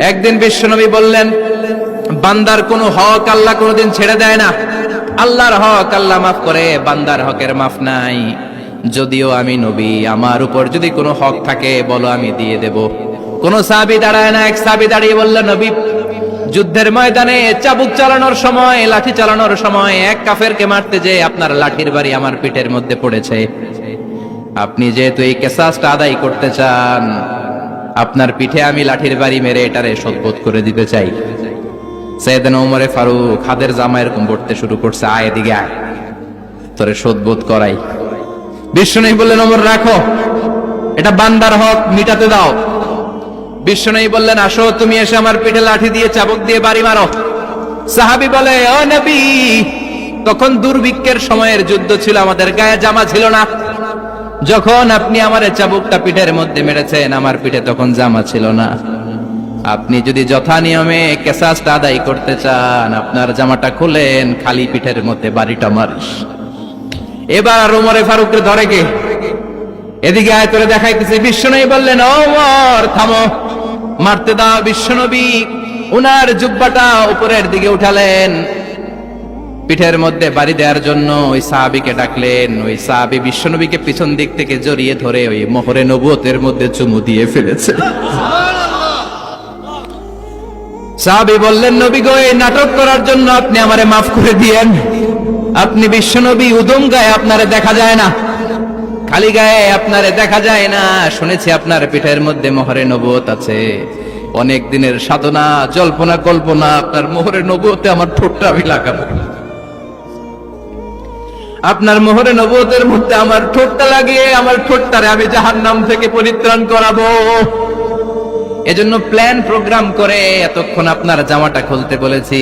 একদিন বিশ্বনবী বললেন, বান্দার কোনো হক আল্লাহ কোনোদিন ছেড়ে দেয় না। আল্লাহর হক আল্লাহ মাফ করে, বান্দার হকের মাফ নাই। যদিও আমি নবী, আমার উপর যদি কোনো হক থাকে বলো, আমি দিয়ে দেব। কোন সাহাবী দাঁড়ায় না। এক সাহাবী দাঁড়িয়ে বলল, নবী, যুদ্ধের ময়দানে চাবুক চালানোর সময়, লাঠি চালানোর সময় এক কাফেরকে মারতে যে আপনার লাঠির বাড়ি আমার পিঠের মধ্যে পড়েছে। আপনি যেহেতু এই কিসাসটা আদায় করতে চান, আপনার পিঠে আমি লাঠির বাড়ি মেরে এটারে শোধবোধ করে দিতে চাই। সাইয়েদনা ওমরে ফারুক হাতের জামা এরকম পড়তে শুরু করছে, আয় এদিকে আয়, তোরে শোধবোধ করাই। বিশ্বনবী বললেন, ওমর রাখো, এটা বান্দার হক, মিটাতে দাও। বিশ্বনবী বললেন, আসো, তুমি এসে আমার পিঠে লাঠি দিয়ে চাবুক দিয়ে বাড়ি মারো। সাহাবী বলে, ও নবী, তখন দুর্ভিক্ষের সময়ের যুদ্ধ ছিল, আমাদের গায়ে জামা ছিল না। যখন আপনি আমার চাবুকটা পিঠের মধ্যে মেরেছেন, আমার পিঠে তখন জামা ছিল না। আপনি যদি যথা নিয়মে কিসাসটা আদায় করতে চান, আপনার জামাটা খুলেন, খালি পিঠের মধ্যে বাড়িটা মারিস। এবার ওমরে ফারুককে ধরে কে, এদিকে আয়, তোরে দেখাইতেছি। বিশ্বনবী বললেন, ওমর থামো, মারতে দাও। বিশ্বনবী উনার জুব্বাটা উপরের দিকে উঠালেন, পিঠের মধ্যে বাড়ি দেওয়ার জন্য ওই সাহাবীকে ডাকলেন। ওই সাহাবী বিশ্বনবীকে পিছন দিক থেকে জড়িয়ে ধরে ওই মোহরে নবুয়তের মধ্যে চুমু দিয়ে ফেলেছে। সাহাবী বললেন, নবী গো, এই নাটক করার জন্য আপনি আমারে মাফ করে দিয়েন। আপনি বিশ্বনবী, উদম গায়ে আপনারে দেখা যায় না, খালি গায়ে আপনারে দেখা যায় না। শুনেছি আপনার পিঠের মধ্যে মোহরে নবুয়ত আছে। অনেক দিনের সাধনা, জল্পনা কল্পনা, আপনার মোহরে নবুয়তে আমার ঠোঁটটা আমি লাগাবো। আপনার মোহরে নবুয়তের মধ্যে আমার ঠোঁটটা লাগিয়ে আমার ঠোঁটটারে আমি জাহান্নাম থেকে পরিত্রাণ করাবো। এজন্য প্ল্যান প্রোগ্রাম করে এতক্ষণ আপনার জামাটা খুলতে বলেছি।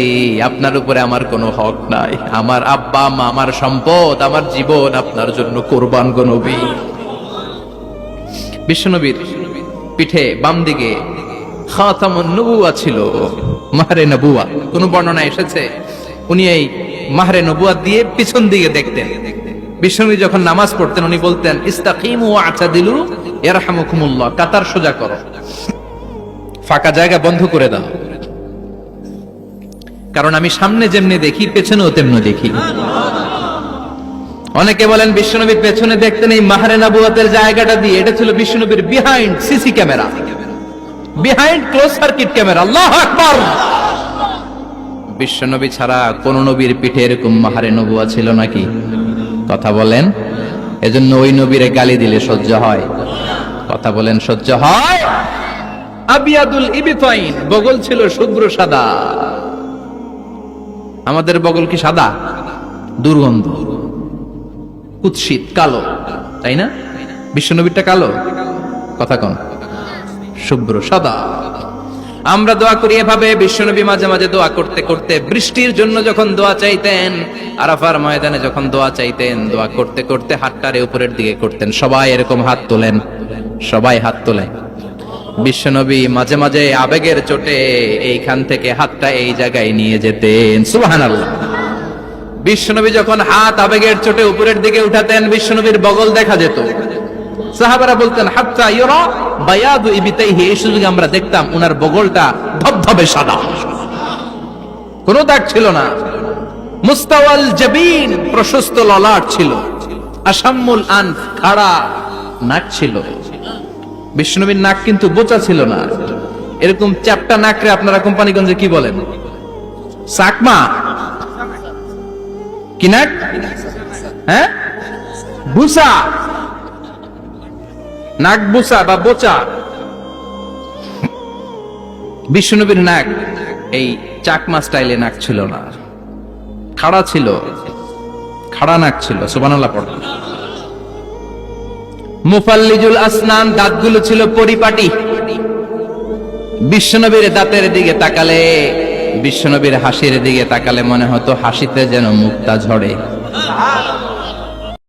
আপনার উপরে আমার কোনো হক নাই। আমার আব্বা মা, আমার সম্পদ, আমার জীবন আপনার জন্য কোরবান গো নবী। বিশ্বনবীর পিঠে বাম দিকে খাতামুন নবুওয়া ছিল, মাহরে নবুওয়া। কোন বর্ণনা এসেছে উনি এই মাহরে নবুওয়া দিয়ে পিছন দিকে দেখতেন। বিশ্বনবী যখন নামাজ পড়তেন উনি বলতেন, ইস্তাকিমু ওয়া'তাদিলু ইয়ারহামুকুমুল্লাহ, কাতার সোজা করো, ফাঁকা জায়গা বন্ধ করে দাও, কারণ আমি সামনে যেমনি দেখি পেছনেও তেমনি দেখি। অনেকে বলেন বিশ্বনবীর পেছনে দেখতেন এই মাহরে নবুওয়াতের জায়গাটা দিয়ে। এটা ছিল বিশ্বনবীর behind CC camera, behind close circuit camera. আল্লাহু আকবার। বিশ্বনবী ছাড়া কোন নবীর পিঠে এরকম মাহরে নবুওয়া ছিল নাকি? কথা বলেন। এজন্য ওই নবীরে গালি দিলে সহ্য হয়? কথা বলেন, সহ্য হয়? আবিয়াদুল ইবতাইন, বগল ছিল শুভ্র সাদা। আমাদের বগল কি সাদা? দুর্গন্ধ, কুৎসিত, কালো, তাই না? বিশ্বনবীরটা কালো? কথা কন, শুভ্র সাদা। আমরা দোয়া করি এভাবে। বিশ্বনবী মাঝে মাঝে দোয়া করতে করতে, বৃষ্টির জন্য যখন দোয়া চাইতেন, আরাফার ময়দানে যখন দোয়া চাইতেন, দোয়া করতে করতে হাতটারে উপরের দিকে করতেন। সবাই এরকম হাত তোলেন, সবাই হাত তোলেন। বিশ্বনবী মাঝে মাঝে আবেগের চোটে এইখান থেকে হাতটা এই জায়গায় নিয়ে যেতেন। সুবহানাল্লাহ। বিশ্বনবী যখন হাত আবেগের চোটে উপরের দিকে উঠাতেন, বিশ্বনবীর বগল দেখা যেত। সাহাবারা বলতেন, হাত্তা ইউরা বায়াদু ইবতাইহি, এই সুযোগে আমরা দেখতাম উনার বগলটা ধবধবে সাদা, কোনো দাগ ছিল না। মুস্তাওয়াল জাবিন, প্রশস্ত ললাট ছিল। আসাম্মুল আনফ, খাড়া নাক ছিল। বিশ্বনবীর নাক কিন্তু বোচা ছিল না। এরকম চ্যাপটা নাকরে আপনারা কোম্পানিগঞ্জে কি বলেন? চাকমা? কি নাক? হ্যাঁ, বুসা। নাক বুসা বা বোচা। বিশ্বনবীর নাক এই চাকমা স্টাইলে নাক ছিল না, খাড়া ছিল, খাড়া নাক ছিল। সুবহানাল্লাহ পড়ো। মুফাল্লিজুল আসনান, দাঁতগুলো ছিল পরিপাটি। বিশ্বনবীর দাঁতের দিকে তাকালে, বিশ্বনবীর হাসির দিকে তাকালে মনে হতো হাসিতে যেন মুক্তা ঝরে।